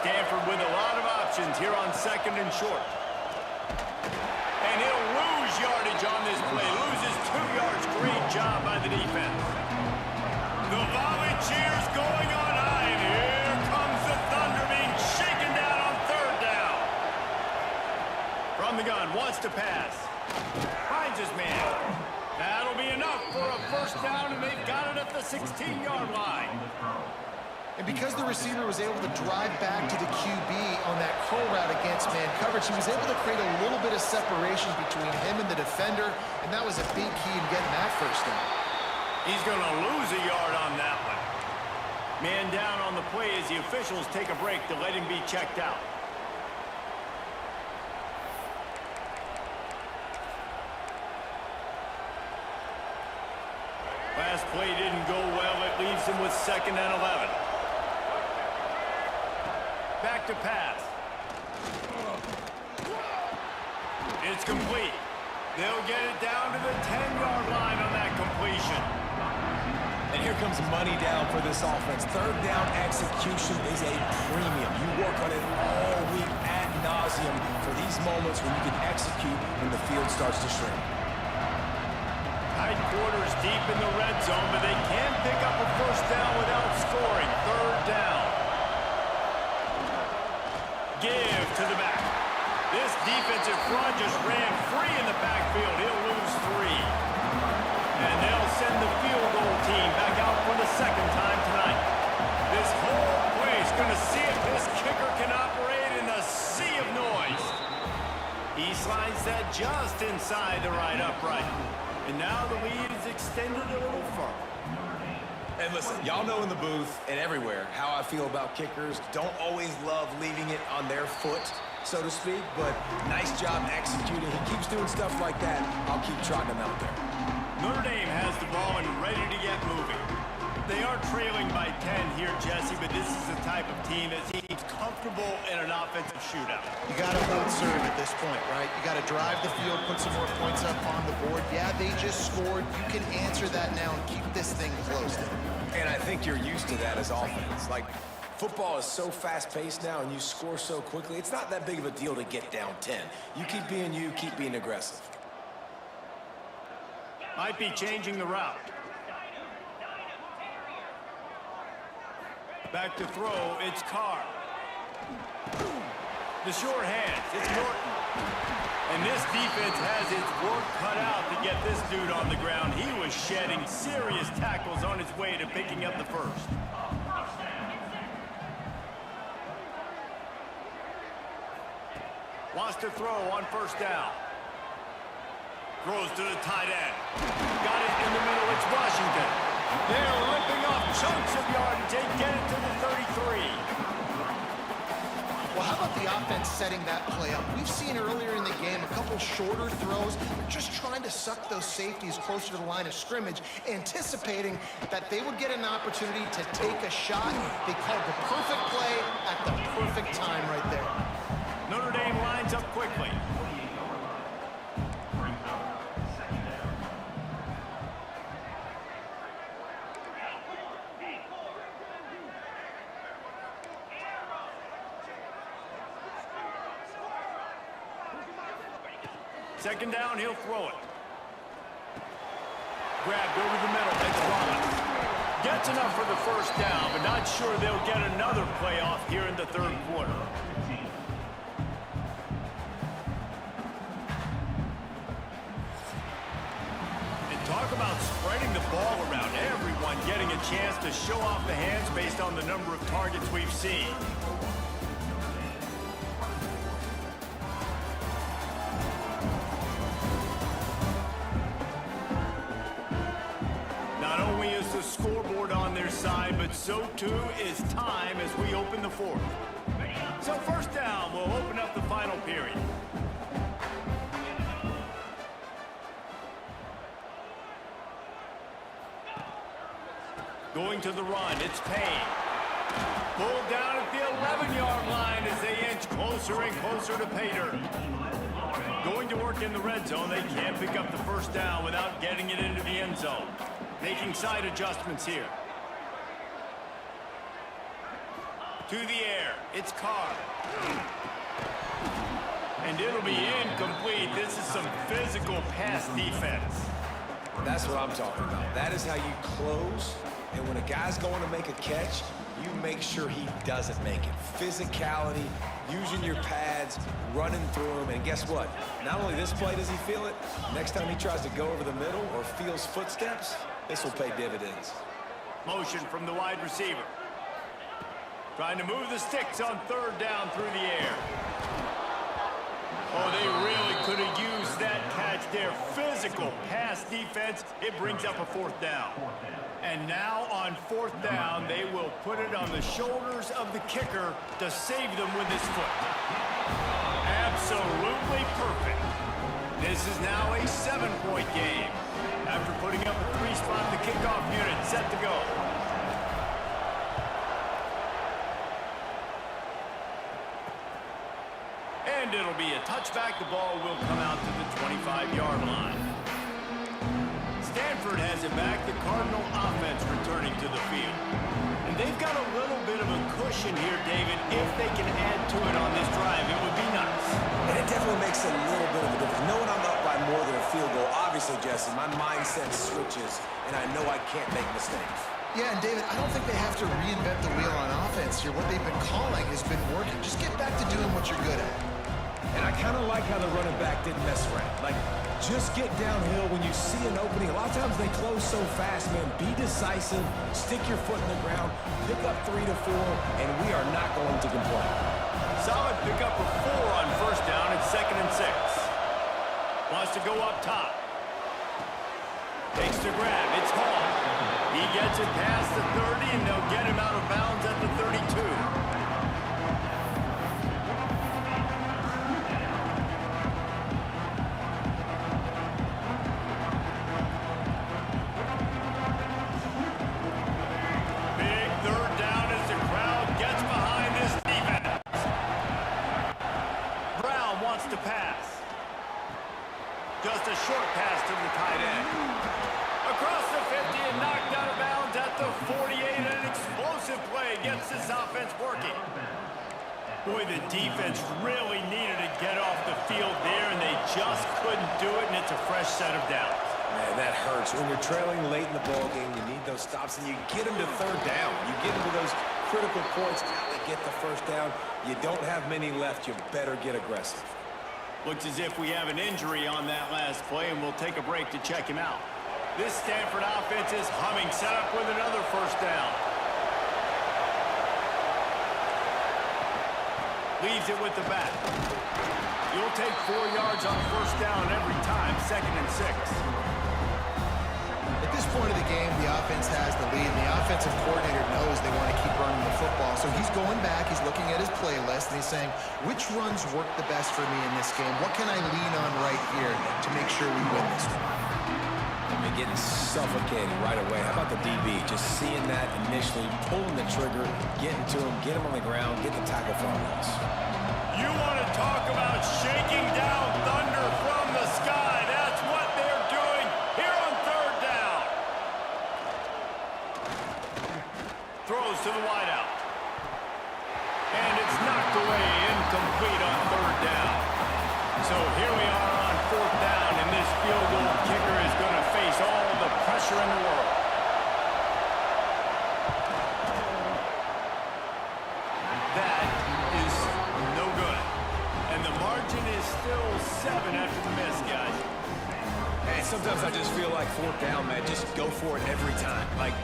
Stanford with a lot of options here on 2nd and short. And he'll lose yardage on this play. Loses 2 yards. Great job by the defense. The volley cheers going on high, and here comes the Thunder being shaken down on 3rd down. From the gun, wants to pass. Finds his man. That'll be enough for a first down, and they've got it at the 16-yard line. And because the receiver was able to drive back to the QB on that curl route against man coverage, he was able to create a little bit of separation between him and the defender, and that was a big key in getting that first down. He's going to lose a yard on that one. Man down on the play as the officials take a break to let him be checked out. Last play didn't go well. It leaves him with 2nd and 11. Back to pass. It's complete. They'll get it down to the 10-yard line on that completion. And here comes money down for this offense. 3rd down execution is a premium. You work on it all week ad nauseum for these moments when you can execute when the field starts to shrink. Tight quarters deep in the red zone, but they can't pick up a first down without scoring. 3rd down. Give to the back. This defensive front just ran free in the backfield. He'll lose 3. And they'll send the field goal team back out for the 2nd time tonight. This whole place going to see if this kicker can operate in a sea of noise. He slides that just inside the right upright. And now the lead is extended a little further. And listen, y'all know in the booth and everywhere how I feel about kickers. Don't always love leaving it on their foot, so to speak, but nice job executing. He keeps doing stuff like that. I'll keep trotting him out there. Notre Dame has the ball and ready to get moving. They are trailing by 10 here, Jesse, but this is the type of team that seems comfortable in an offensive shootout. You got to hold serve at this point, right? You got to drive the field, put some more points up on the board. Yeah, they just scored. You can answer that now and keep this thing close. And I think you're used to that as offense. Like, football is so fast-paced now and you score so quickly, it's not that big of a deal to get down 10. You keep being you, keep being aggressive. Might be changing the route. Back to throw, it's Carr. The short hands, it's Norton. And this defense has its work cut out to get this dude on the ground. He was shedding serious tackles on his way to picking up the first. Wants to throw on 1st down. Throws to the tight end. Got it in the middle, it's Washington. They're ripping off chunks of yardage. They get it to the 33. Well, how about the offense setting that play up? We've seen earlier in the game a couple shorter throws. They're just trying to suck those safeties closer to the line of scrimmage, anticipating that they would get an opportunity to take a shot. They called the perfect play at the perfect time right there. Notre Dame lines up quickly. Second down, he'll throw it. Grabbed over the middle, that's Rollins. Gets enough for the first down, but not sure they'll get another play off here in the 3rd quarter. And talk about spreading the ball around. Everyone getting a chance to show off the hands based on the number of targets we've seen. The scoreboard on their side, but so too is time as we open the 4th. So 1st down will open up the final period. Going to the run, it's Payne. Pulled down at the 11-yard line as they inch closer and closer to pay dirt. Going to work in the red zone, they can't pick up the first down without getting it into the end zone. Making side adjustments here. To the air, it's Carr. And it'll be incomplete. This is some physical pass defense. That's what I'm talking about. That is how you close. And when a guy's going to make a catch, you make sure he doesn't make it. Physicality, using your pads, running through him. And guess what? Not only this play does he feel it, next time he tries to go over the middle or feels footsteps, this will pay dividends. Motion from the wide receiver. Trying to move the sticks on third down through the air. Oh, they really could have used that catch there. Physical pass defense. It brings up a fourth down. And now on fourth down, they will put it on the shoulders of the kicker to save them with his foot. Absolutely perfect. This is now a 7-point game. After putting up a 3-spot, the kickoff unit set to go. And it'll be a touchback. The ball will come out to the 25-yard line. Stanford has it back. The Cardinal offense returning to the field. And they've got a little bit of a cushion here, David. If they can add to it on this drive, it would be nice. And it definitely makes a little bit of a difference. Knowing I'm up by more than a field goal, obviously, Jesse, my mindset switches, and I know I can't make mistakes. Yeah, and David, I don't think they have to reinvent the wheel on offense here. What they've been calling has been working. Just get back to doing what you're good at. And I kind of like how the running back didn't mess around. Like, just get downhill when you see an opening. A lot of times they close so fast, man. Be decisive, stick your foot in the ground, pick up 3 to 4, and we are not going to complain. Solid pickup of 4 on first down and 2nd and 6. Wants to go up top. Takes the grab. It's Hall. He gets it past the 30, and they'll get him out of bounds at the 32. Just a short pass to the tight end. Across the 50 and knocked out of bounds at the 48. An explosive play gets this offense working. Boy, the defense really needed to get off the field there, and they just couldn't do it, and it's a fresh set of downs. Man, that hurts. When you're trailing late in the ballgame, you need those stops, and you get them to third down. You get them to those critical points. Now they get the first down. You don't have many left. You better get aggressive. Looks as if we have an injury on that last play, and we'll take a break to check him out. This Stanford offense is humming, set up with another first down. Leaves it with the back. You'll take 4 yards on first down every time, 2nd and 6. At this point of the game, the offense has the lead, and the offensive coordinator knows they want to keep running the football. So he's going back, he's looking at his playlist, and he's saying, which runs work the best for me in this game? What can I lean on right here to make sure we win this one? I mean, getting suffocated right away. How about the DB? Just seeing that initially, pulling the trigger, getting to him, get him on the ground, get the tackle for us. You want to talk about shaking down thunder from the sky. That's what they're doing here on third down. Throws to the wideout. And it's knocked away, incomplete on third down. So here we are on fourth down, and this field goal kicker is going to face all the pressure in the world. That is no good. And the margin is still 7 after the miss, guys. Hey, sometimes I just feel like fourth down, man. Just go for it every time. Like,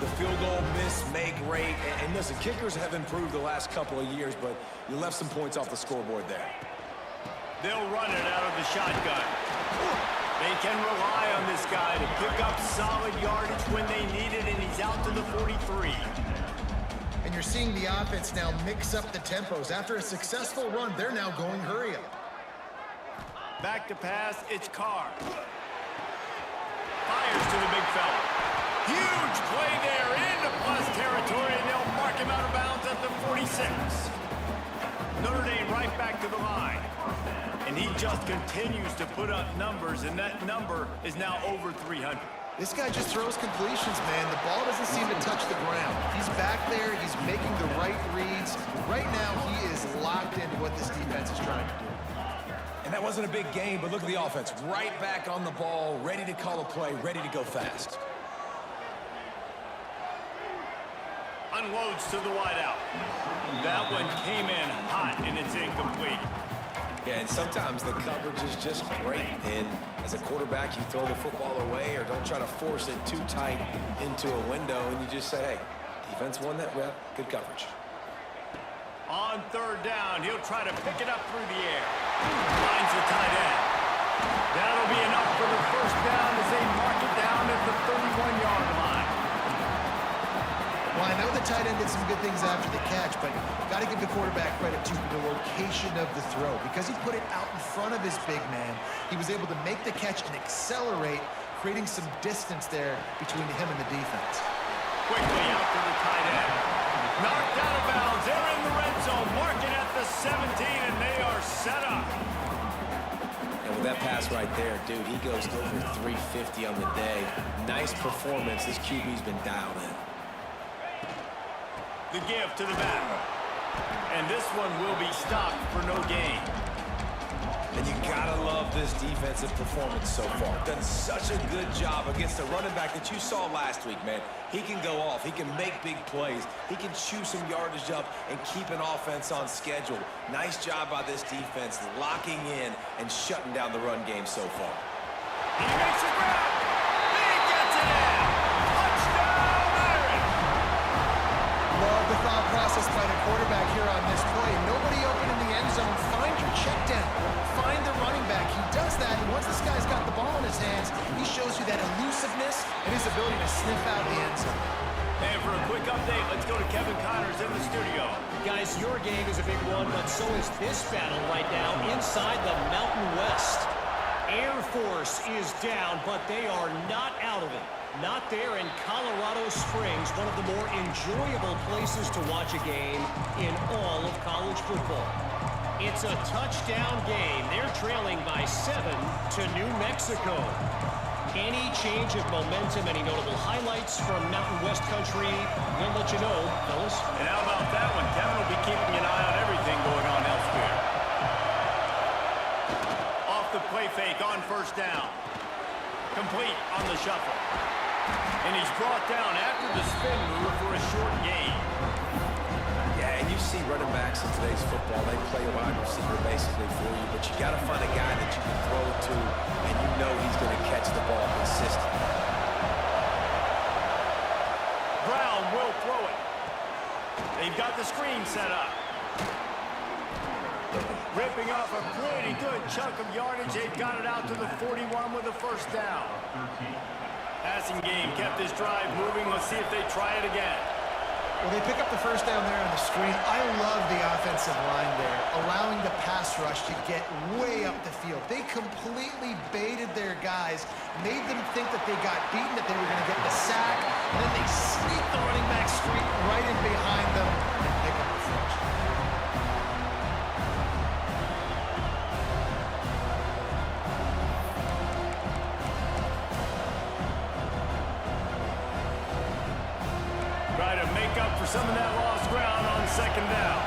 the field goal, miss, make, rate. And listen, kickers have improved the last couple of years, but you left some points off the scoreboard there. They'll run it out of the shotgun. They can rely on this guy to pick up solid yardage when they need it, and he's out to the 43. And you're seeing the offense now mix up the tempos. After a successful run, they're now going hurry up. Back to pass, it's Carr. Fires to the big fella. Huge play there into plus territory, and they'll mark him out of bounds at the 46. Notre Dame right back to the line. And he just continues to put up numbers, and that number is now over 300. This guy just throws completions, man. The ball doesn't seem to touch the ground. He's back there. He's making the right reads. Right now, he is locked into what this defense is trying to do. And that wasn't a big game, but look at the offense. Right back on the ball, ready to call a play, ready to go fast. Unloads to the wideout. That one came in hot, and it's incomplete. Yeah, and sometimes the coverage is just great. And as a quarterback, you throw the football away or don't try to force it too tight into a window, and you just say, hey, defense won that rep, good coverage. On third down, he'll try to pick it up through the air. Finds the tight end. That'll be enough for the first down as they mark it down at the 31-yard line. Well, I know the tight end did some good things after the catch, but got to give the quarterback credit to the location of the throw. Because he put it out in front of his big man, he was able to make the catch and accelerate, creating some distance there between him and the defense. Quickly out to the tight end. Knocked out of bounds. They're in the red zone. Marking at the 17, and they are set up. And with that pass right there, dude, he goes over 350 on the day. Nice performance. This QB's been dialed in. The give to the back. And this one will be stopped for no gain. And you gotta love this defensive performance so far. Done such a good job against a running back that you saw last week, man. He can go off. He can make big plays. He can chew some yardage up and keep an offense on schedule. Nice job by this defense locking in and shutting down the run game so far. He makes it grab. He gets it in. Touchdown, Irish. Love the thought process by the quarterback here on this play. Nobody open in the end zone. Find your check down. Find the running back. He does that, and once this guy's got the ball in his hands, he shows you that elusiveness and his ability to sniff out the end zone. And for a quick update, let's go to Kevin Connors in the studio. Guys, your game is a big one, but so is this battle right now inside the Mountain West. Air Force is down, but they are not out of it. Not there in Colorado Springs, one of the more enjoyable places to watch a game in all of college football. It's a touchdown game. They're trailing by 7 to New Mexico. Any change of momentum, any notable highlights from Mountain West Country, we'll let you know, fellas. And how about that one? Kevin will be keeping an eye on everything going on elsewhere. Off the play fake on first down. Complete on the shuffle. And he's brought down after the spin move for a short gain. Yeah, and you see running backs in today's football, they play a wide receiver basically for you, but you got to find a guy that you can throw it to, and you know he's going to catch the ball consistently. Brown will throw it. They've got the screen set up. Ripping off a pretty good chunk of yardage. They've got it out to the 41 with a first down. Passing game kept this drive moving. Let's see if they try it again. Well, they pick up the first down there on the screen. I love the offensive line there, allowing the pass rush to get way up the field. They completely baited their guys, made them think that they got beaten, that they were going to get the sack, and then they sneak the running back streak right in behind them and pick up the first. Try to make up for some of that lost ground on second down.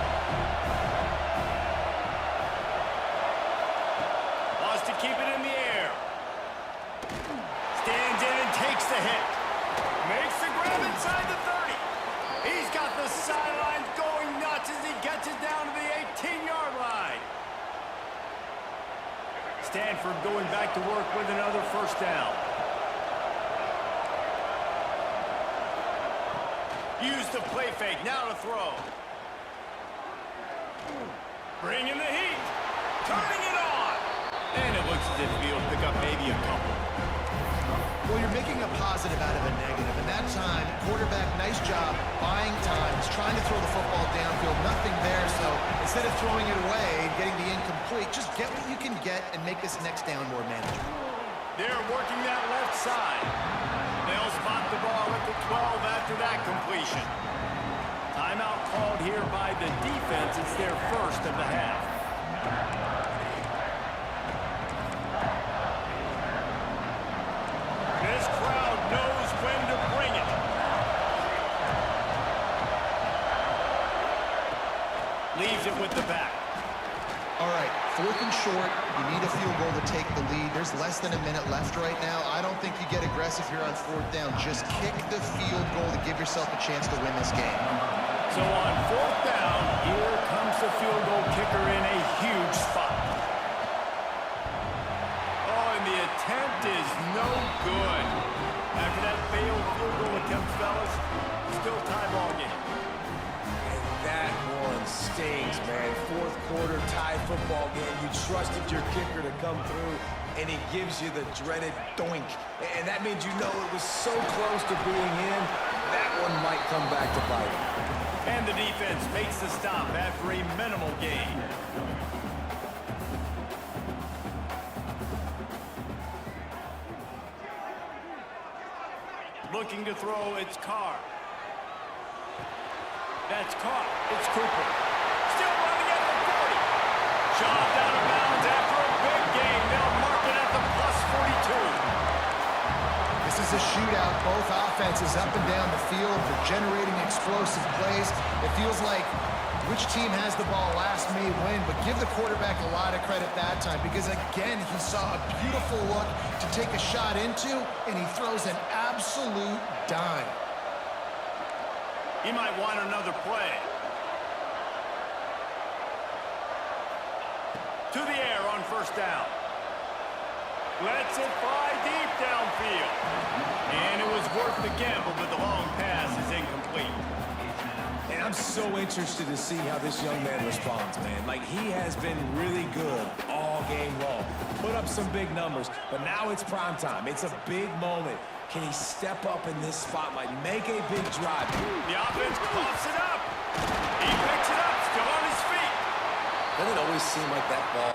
Wants to keep it in the air. Stands in and takes the hit. Makes the grab inside the 30. He's got the sidelines going nuts as he gets it down to the 18-yard line. Stanford going back to work with another first down. Use the play fake, now to throw. Bringing the heat. Turning it on. And it looks as if he'll pick up maybe a couple. Well, you're making a positive out of a negative. And that time, quarterback, nice job, buying time. He's trying to throw the football downfield. Nothing there, so instead of throwing it away and getting the incomplete, just get what you can get and make this next down more manageable. They're working that left side. They'll spot the ball at the 12 after that completion. Timeout called here by the defense. It's their first of the half. This crowd knows when to bring it. Leaves it with the back. All right, 4th and short. You need a field goal to take the lead. There's less than a minute left right now. I don't think you get aggressive here on 4th down. Just kick the field goal to give yourself a chance to win this game. So on 4th down, here comes the field goal kicker in a huge spot. Oh, and the attempt is no good. After that failed field goal attempt, fellas, still tie ball game. And that one stings fourth quarter tie football game. You trusted your kicker to come through, and he gives you the dreaded doink. And that means you know it was so close to being in, that one might come back to bite him. And the defense makes the stop after a minimal gain. Looking to throw, it's Carr. That's caught. It's Cooper. Still running at the 40. Shoved out of bounds after a big game. They'll mark it at the +42. This is a shootout. Both offenses up and down the field. They're generating explosive plays. It feels like which team has the ball last may win, but give the quarterback a lot of credit that time because, again, he saw a beautiful look to take a shot into, and he throws an absolute dime. He might want another play. To the air on first down. Lets it fly deep downfield. And it was worth the gamble, but the long pass is incomplete. And I'm so interested to see how this young man responds, man. Like, he has been really good all game long. Put up some big numbers, but now it's prime time. It's a big moment. Can he step up in this spotlight, make a big drive? The offense coughs it up. He picks it up, still on his feet. Doesn't it always seem like that ball?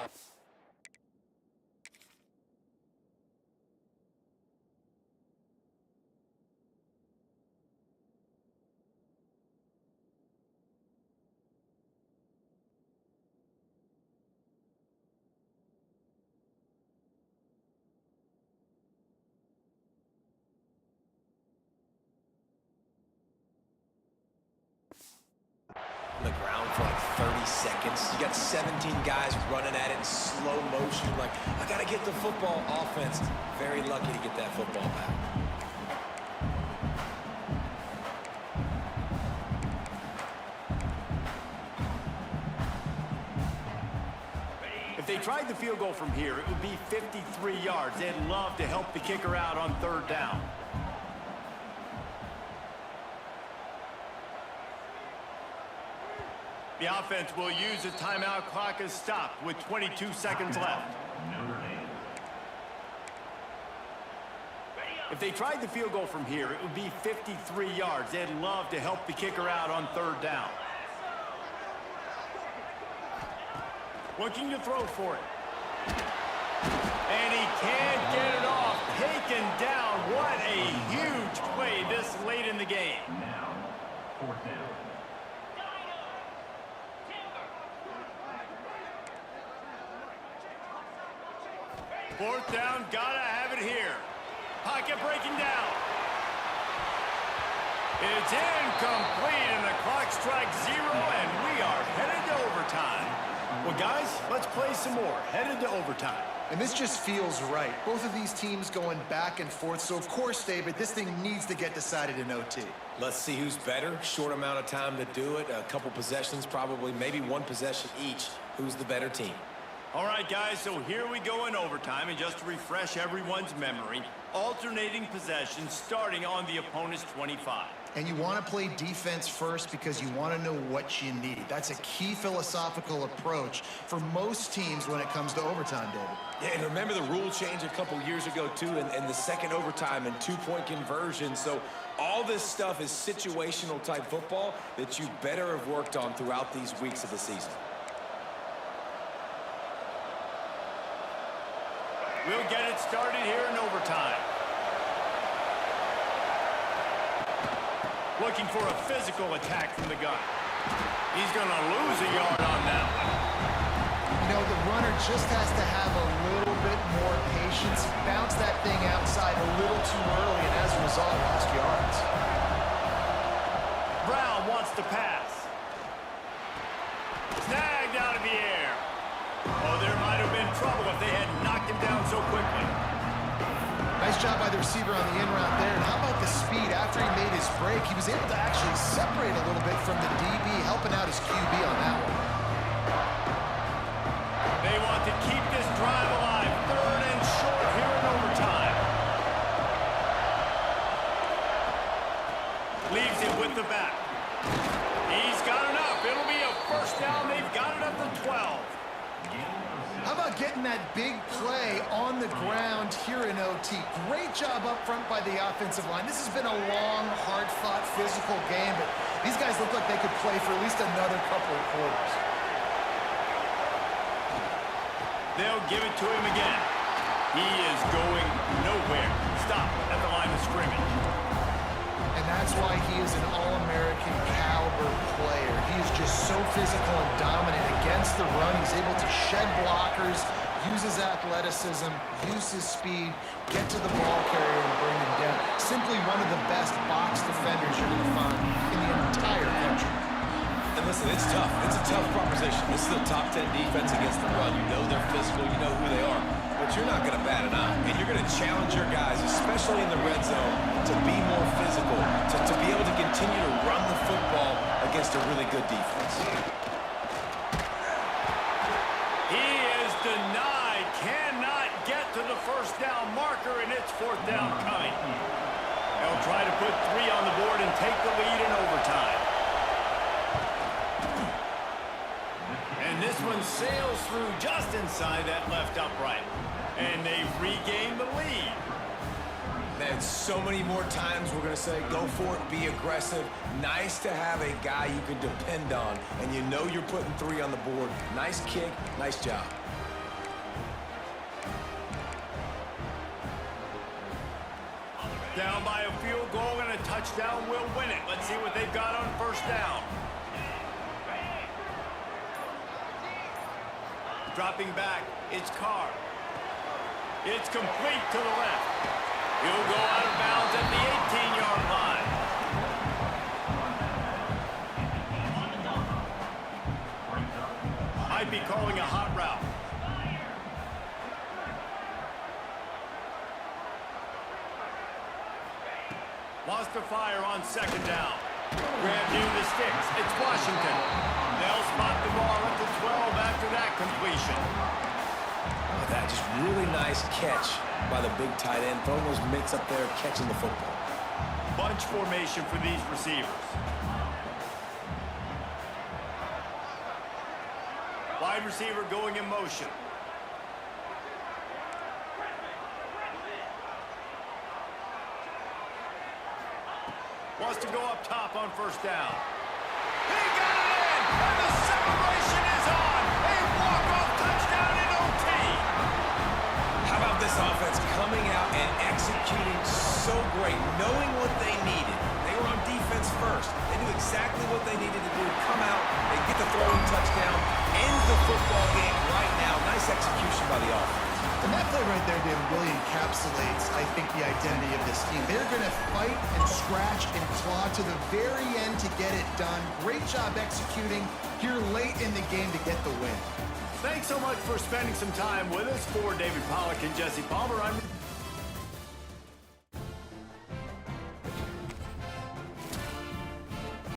The ground for like 30 seconds. You got 17 guys running at it in slow motion. Like, I got to get the football. Offense, very lucky to get that football back. If they tried the field goal from here, it would be 53 yards. They'd love to help the kicker out on third down. The offense will use the timeout clock as stopped with 22 seconds left. If they tried the field goal from here, it would be 53 yards. They'd love to help the kicker out on third down. Looking to throw for it. And he can't get it off. Taken down. What a huge play this late in the game. Now, fourth down. Fourth down, gotta have it here. Pocket breaking down. It's incomplete, and the clock strikes 0, and we are headed to overtime. Well, guys, let's play some more. Headed to overtime. And this just feels right. Both of these teams going back and forth. So, of course, David, this thing needs to get decided in OT. Let's see who's better. Short amount of time to do it. A couple possessions, probably, maybe one possession each. Who's the better team? All right, guys, so here we go in overtime. And just to refresh everyone's memory, alternating possessions starting on the opponent's 25. And you want to play defense first because you want to know what you need. That's a key philosophical approach for most teams when it comes to overtime, David. Yeah, and remember the rule change a couple years ago, too, and the second overtime and two-point conversion. So all this stuff is situational type football that you better have worked on throughout these weeks of the season. We'll get it started here in overtime. Looking for a physical attack from the gun. He's going to lose a yard on that one. You know, the runner just has to have a little bit more patience. Bounce that thing outside a little too early, and as a result, lost yards. Brown wants to pass. Snagged out of the air. Oh, there might have been trouble if they had knocked him down so quickly. Nice job by the receiver on the in route there. And how about the speed after he made his break? He was able to actually separate a little bit from the DB, helping out his QB on that one. They want to keep this drive alive. Third and short here in overtime. Leaves it with the back. He's got enough. It'll be a first down. They've got it up the getting that big play on the ground here in OT. Great job up front by the offensive line. This has been a long, hard-fought, physical game, but these guys look like they could play for at least another couple of quarters. They'll give it to him again. He is going nowhere. Stop at the line of scrimmage. And that's why he is an All-American caliber player. He is just so physical and dominant against the run. He's able to shed blockers, use his athleticism, use his speed, get to the ball carrier and bring him down. Simply one of the best box defenders you're going to find in the entire country. And listen, it's tough. It's a tough proposition. This is a top 10 defense against the run. You know they're physical. You know who they are. But you're not going to bat an eye. And you're going to challenge your guys, especially in the red zone, to be more physical, to be able to continue to run the football against a really good defense. He is denied. Cannot get to the first down marker, and it's fourth down coming. They'll try to put 3 on the board and take the lead in overtime. And this one sails through just inside that left upright. And they've regained the lead. Man, so many more times we're going to say, go for it, be aggressive. Nice to have a guy you can depend on, and you know you're putting 3 on the board. Nice kick, nice job. Down by a field goal and a touchdown will win it. Let's see what they've got on first down. Dropping back, it's Carr. It's complete to the left. He'll go out of bounds at the 18-yard line. Might be calling a hot route. Wants to fire on second down. Grabbed near the sticks. It's Washington. They'll spot the ball at the 12 after that completion. Oh, that just really nice catch by the big tight end. Throwing those mitts up there, catching the football. Bunch formation for these receivers. Wide receiver going in motion. Wants to go up top on first down. He got it in, and the celebration is on. A walk-off touchdown in OT. How about this offense coming out and executing so great, knowing what they needed. They were on defense first. They knew exactly what they needed to do. Come out and get the throwing touchdown. End the football game right now. Nice execution by the offense. And that play right there, David, really encapsulates, I think, the identity of this team. They're going to fight and scratch and claw to the very end to get it done. Great job executing here late in the game to get the win. Thanks so much for spending some time with us. For David Pollack and Jesse Palmer, I'm